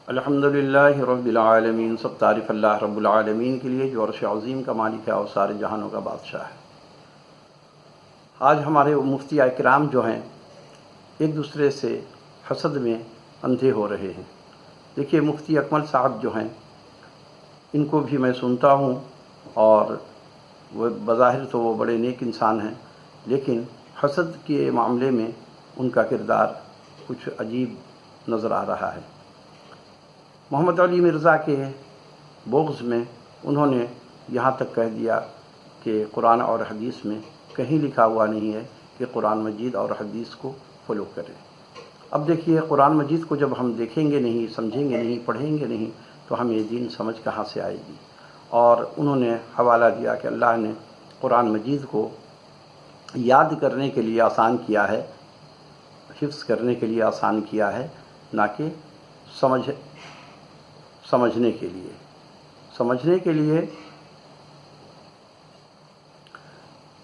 الحمدللہ رب العالمین، سب تعریف اللہ رب العالمین کے لیے جو عرش عظیم کا مالک ہے اور سارے جہانوں کا بادشاہ ہے۔ آج ہمارے مفتی اکرام جو ہیں ایک دوسرے سے حسد میں اندھے ہو رہے ہیں۔ دیکھیے مفتی اکمل صاحب جو ہیں ان کو بھی میں سنتا ہوں اور وہ بظاہر تو وہ بڑے نیک انسان ہیں، لیکن حسد کے معاملے میں ان کا کردار کچھ عجیب نظر آ رہا ہے۔ محمد علی مرزا کے بغض میں انہوں نے یہاں تک کہہ دیا کہ قرآن اور حدیث میں کہیں لکھا ہوا نہیں ہے کہ قرآن مجید اور حدیث کو فالو کریں۔ اب دیکھیے قرآن مجید کو جب ہم دیکھیں گے نہیں، سمجھیں گے نہیں، پڑھیں گے نہیں تو ہمیں دین سمجھ کہاں سے آئے گی۔ اور انہوں نے حوالہ دیا کہ اللہ نے قرآن مجید کو یاد کرنے کے لیے آسان کیا ہے، حفظ کرنے کے لیے آسان کیا ہے، نہ کہ سمجھنے کے لیے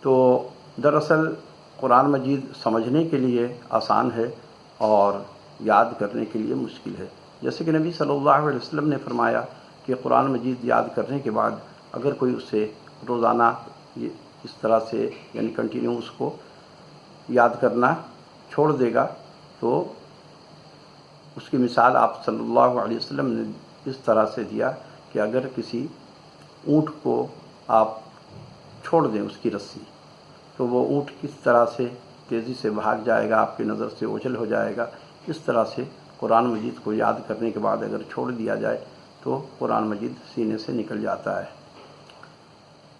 تو دراصل قرآن مجید سمجھنے کے لیے آسان ہے اور یاد کرنے کے لیے مشکل ہے۔ جیسے کہ نبی صلی اللہ علیہ وسلم نے فرمایا کہ قرآن مجید یاد کرنے کے بعد اگر کوئی اسے روزانہ اس طرح سے یعنی کنٹینیو اس کو یاد کرنا چھوڑ دے گا تو اس کی مثال آپ صلی اللہ علیہ وسلم نے اس طرح سے دیا کہ اگر کسی اونٹ کو آپ چھوڑ دیں اس کی رسی تو وہ اونٹ کس طرح سے تیزی سے بھاگ جائے گا، آپ کی نظر سے اوجھل ہو جائے گا۔ اس طرح سے قرآن مجید کو یاد کرنے کے بعد اگر چھوڑ دیا جائے تو قرآن مجید سینے سے نکل جاتا ہے۔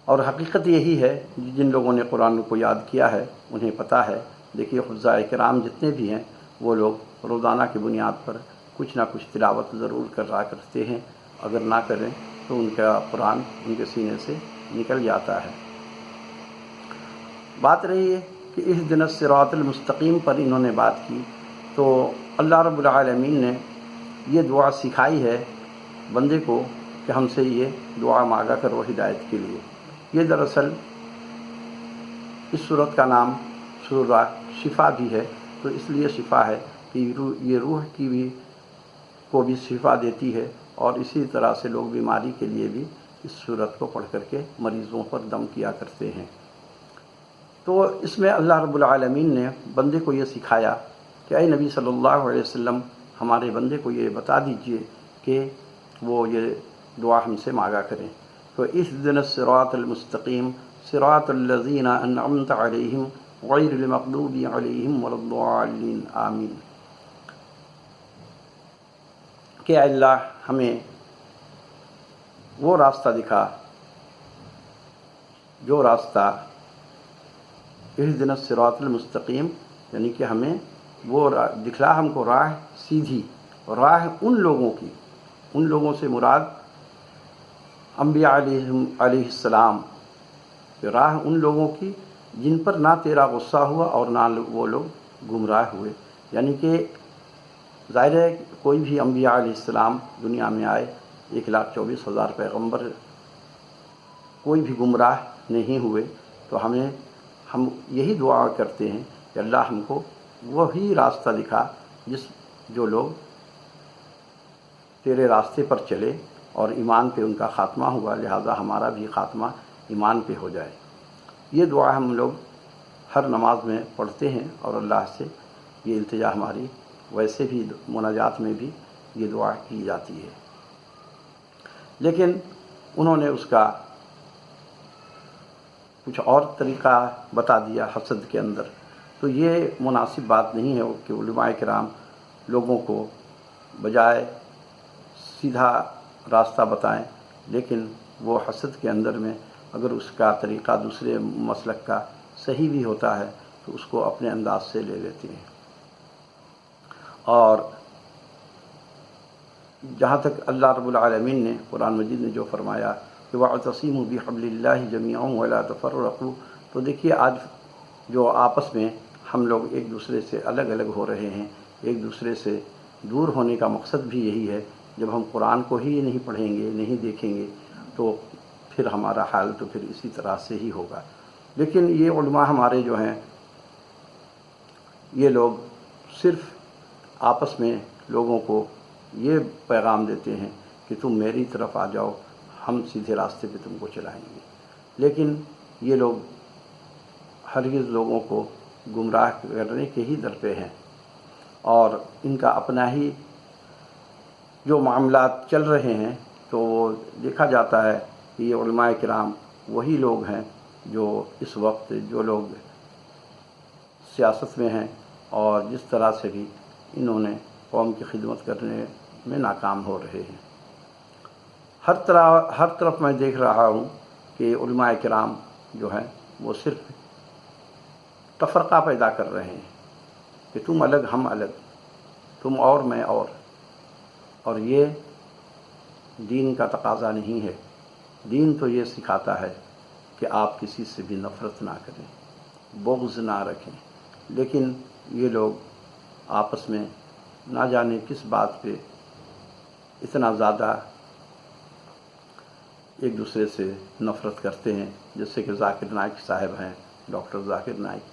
اور حقیقت یہی ہے، جن لوگوں نے قرآن کو یاد کیا ہے انہیں پتہ ہے۔ دیکھیے حفظاء کرام جتنے بھی ہیں وہ لوگ روزانہ کی بنیاد پر کچھ نہ کچھ تلاوت ضرور کرتے ہیں، اگر نہ کریں تو ان کا قرآن ان کے سینے سے نکل جاتا ہے۔ بات رہی ہے کہ اہدنا الصراط المستقیم پر انہوں نے بات کی، تو اللہ رب العالمین نے یہ دعا سکھائی ہے بندے کو کہ ہم سے یہ دعا مانگا کرو ہدایت کے لیے۔ یہ دراصل اس سورت کا نام سورہ شفا بھی ہے، تو اس لیے شفا ہے کہ یہ روح کو بھی شفا دیتی ہے، اور اسی طرح سے لوگ بیماری کے لیے بھی اس سورت کو پڑھ کر کے مریضوں پر دم کیا کرتے ہیں۔ تو اس میں اللہ رب العالمین نے بندے کو یہ سکھایا کہ اے نبی صلی اللہ علیہ وسلم ہمارے بندے کو یہ بتا دیجئے کہ وہ یہ دعا ہم سے مانگا کریں۔ تو اہدنا الصراط المستقیم صراط الذین انعمت علیہم غیر المغضوب علیہم ولا الضالین آمین۔ کہ اللہ ہمیں وہ راستہ دکھا جو راستہ اہدنا الصراط المستقیم، یعنی کہ ہمیں وہ دکھلا ہم کو راہ سیدھی، راہ ان لوگوں سے مراد انبیاء علیہ السلام، راہ ان لوگوں کی جن پر نہ تیرا غصہ ہوا اور نہ وہ لوگ گمراہ ہوئے۔ یعنی کہ ظاہر ہے کوئی بھی انبیاء علیہ السلام دنیا میں آئے، 1,24,000 پیغمبر، کوئی بھی گمراہ نہیں ہوئے، تو ہم یہی دعا کرتے ہیں کہ اللہ ہم کو وہی راستہ دکھا جو لوگ تیرے راستے پر چلے اور ایمان پہ ان کا خاتمہ ہوا، لہٰذا ہمارا بھی خاتمہ ایمان پہ ہو جائے۔ یہ دعا ہم لوگ ہر نماز میں پڑھتے ہیں اور اللہ سے یہ التجا ہماری ویسے بھی مناجات میں بھی یہ دعا کی جاتی ہے۔ لیکن انہوں نے اس کا کچھ اور طریقہ بتا دیا حسد کے اندر، تو یہ مناسب بات نہیں ہے کہ علماء کرام لوگوں کو بجائے سیدھا راستہ بتائیں، لیکن وہ حسد کے اندر میں اگر اس کا طریقہ دوسرے مسلک کا صحیح بھی ہوتا ہے تو اس کو اپنے انداز سے لے لیتے ہیں۔ اور جہاں تک اللہ رب العالمین نے قرآن مجید نے جو فرمایا کہ وَاعْتَصِمُوا بِحَبْلِ اللَّهِ جَمِيعًا وَلَا تَفَرَّقُوا، تو دیکھیے آج جو آپس میں ہم لوگ ایک دوسرے سے الگ الگ ہو رہے ہیں، ایک دوسرے سے دور ہونے کا مقصد بھی یہی ہے۔ جب ہم قرآن کو ہی نہیں پڑھیں گے، نہیں دیکھیں گے، تو پھر ہمارا حال تو پھر اسی طرح سے ہی ہوگا۔ لیکن یہ علماء ہمارے جو ہیں یہ لوگ صرف آپس میں لوگوں کو یہ پیغام دیتے ہیں کہ تم میری طرف آ جاؤ، ہم سیدھے راستے پہ تم کو چلائیں گے، لیکن یہ لوگ ہرگز لوگوں کو گمراہ کرنے کے ہی در پہ ہیں، اور ان کا اپنا ہی جو معاملات چل رہے ہیں تو وہ دیکھا جاتا ہے کہ یہ علماء کرام وہی لوگ ہیں جو اس وقت جو لوگ سیاست میں ہیں اور جس طرح سے بھی انہوں نے قوم کی خدمت کرنے میں ناکام ہو رہے ہیں۔ ہر طرف میں دیکھ رہا ہوں کہ علماء کرام جو ہیں وہ صرف تفرقہ پیدا کر رہے ہیں کہ تم الگ ہم الگ، تم اور میں اور یہ دین کا تقاضا نہیں ہے۔ دین تو یہ سکھاتا ہے کہ آپ کسی سے بھی نفرت نہ کریں، بغض نہ رکھیں، لیکن یہ لوگ آپس میں نہ جانے کس بات پہ اتنا زیادہ ایک دوسرے سے نفرت کرتے ہیں، جیسے کہ ذاکر نائک صاحب ہیں، ڈاکٹر ذاکر نائک،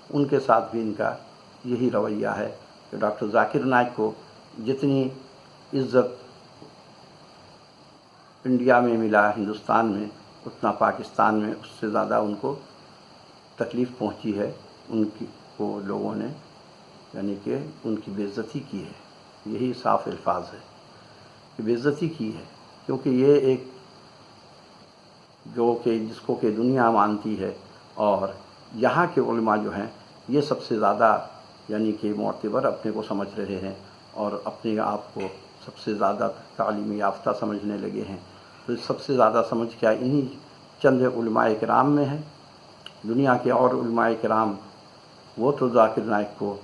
ان کے ساتھ بھی ان کا یہی رویہ ہے کہ ڈاکٹر ذاکر نائک کو جتنی عزت انڈیا میں ملا، ہندوستان میں، اتنا پاکستان میں اس سے زیادہ ان کو تکلیف پہنچی ہے، ان کی کو لوگوں نے یعنی کہ ان کی بے عزتی کی ہے۔ یہی صاف الفاظ ہے کہ بے عزتی کی ہے، کیونکہ یہ ایک جو کہ جس کو کہ دنیا مانتی ہے، اور یہاں کے علماء جو ہیں یہ سب سے زیادہ یعنی کہ معتبر اپنے کو سمجھ رہے ہیں اور اپنے آپ کو سب سے زیادہ تعلیمی یافتہ سمجھنے لگے ہیں، تو سب سے زیادہ سمجھ کیا انہی چند علماء کرام میں ہے۔ دنیا کے اور علماء کرام وہ تو ذاکر نائک کو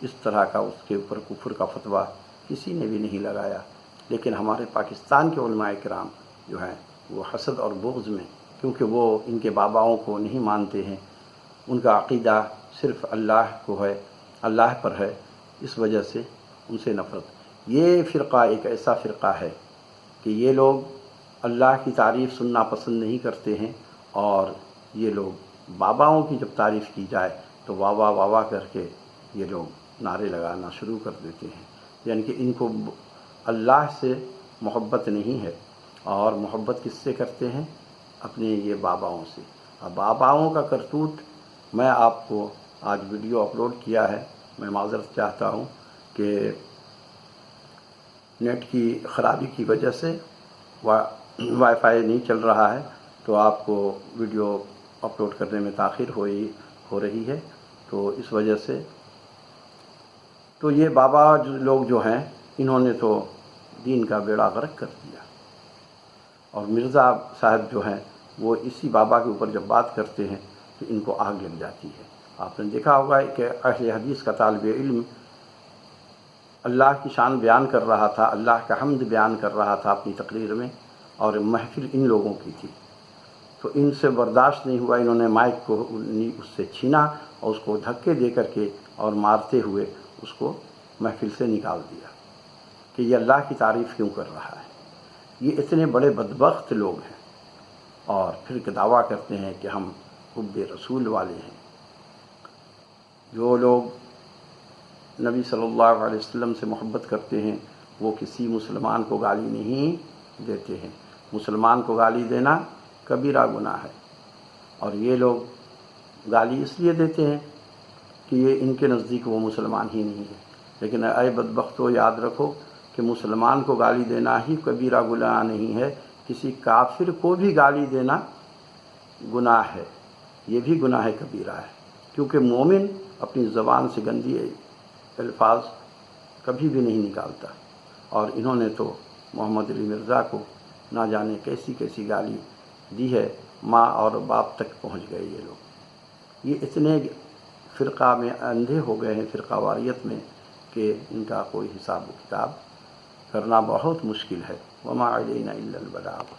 اس طرح کا اس کے اوپر کفر کا فتویٰ کسی نے بھی نہیں لگایا، لیکن ہمارے پاکستان کے علماء کرام جو ہیں وہ حسد اور بغض میں، کیونکہ وہ ان کے باباؤں کو نہیں مانتے ہیں، ان کا عقیدہ صرف اللہ کو ہے، اللہ پر ہے، اس وجہ سے ان سے نفرت۔ یہ فرقہ ایک ایسا فرقہ ہے کہ یہ لوگ اللہ کی تعریف سننا پسند نہیں کرتے ہیں، اور یہ لوگ باباؤں کی جب تعریف کی جائے تو واہ واہ واہ واہ کر کے یہ لوگ نعرے لگانا شروع کر دیتے ہیں، یعنی کہ ان کو اللہ سے محبت نہیں ہے، اور محبت کس سے کرتے ہیں؟ اپنے یہ باباؤں سے۔ اب باباؤں کا کرتوت میں آپ کو آج ویڈیو اپلوڈ کیا ہے، میں معذرت چاہتا ہوں کہ نیٹ کی خرابی کی وجہ سے وائی فائی نہیں چل رہا ہے، تو آپ کو ویڈیو اپلوڈ کرنے میں تاخیر ہو رہی ہے، تو اس وجہ سے تو یہ بابا لوگ جو ہیں انہوں نے تو دین کا بیڑا غرق کر دیا، اور مرزا صاحب جو ہیں وہ اسی بابا کے اوپر جب بات کرتے ہیں تو ان کو آگ لگ جاتی ہے۔ آپ نے دیکھا ہوگا کہ اہل حدیث کا طالب علم اللہ کی شان بیان کر رہا تھا، اللہ کا حمد بیان کر رہا تھا اپنی تقریر میں، اور محفل ان لوگوں کی تھی، تو ان سے برداشت نہیں ہوا، انہوں نے مائک کو اس سے چھینا اور اس کو دھکے دے کر کے اور مارتے ہوئے اس کو محفل سے نکال دیا کہ یہ اللہ کی تعریف کیوں کر رہا ہے۔ یہ اتنے بڑے بدبخت لوگ ہیں، اور پھر دعویٰ کرتے ہیں کہ ہم حب رسول والے ہیں۔ جو لوگ نبی صلی اللہ علیہ وسلم سے محبت کرتے ہیں وہ کسی مسلمان کو گالی نہیں دیتے ہیں، مسلمان کو گالی دینا کبیرہ گناہ ہے، اور یہ لوگ گالی اس لیے دیتے ہیں کہ یہ ان کے نزدیک وہ مسلمان ہی نہیں ہے، لیکن اے بدبختو یاد رکھو کہ مسلمان کو گالی دینا ہی کبیرہ گناہ نہیں ہے، کسی کافر کو بھی گالی دینا گناہ ہے، یہ بھی گناہ کبیرہ ہے، کیونکہ مومن اپنی زبان سے گندی الفاظ کبھی بھی نہیں نکالتا، اور انہوں نے تو محمد علی مرزا کو نہ جانے کیسی کیسی گالی دی ہے، ماں اور باپ تک پہنچ گئے یہ لوگ۔ یہ اتنے فرقہ میں اندھے ہو گئے ہیں، فرقہ واریت میں، کہ ان کا کوئی حساب و کتاب کرنا بہت مشکل ہے۔ وما علینا الا البلاغ۔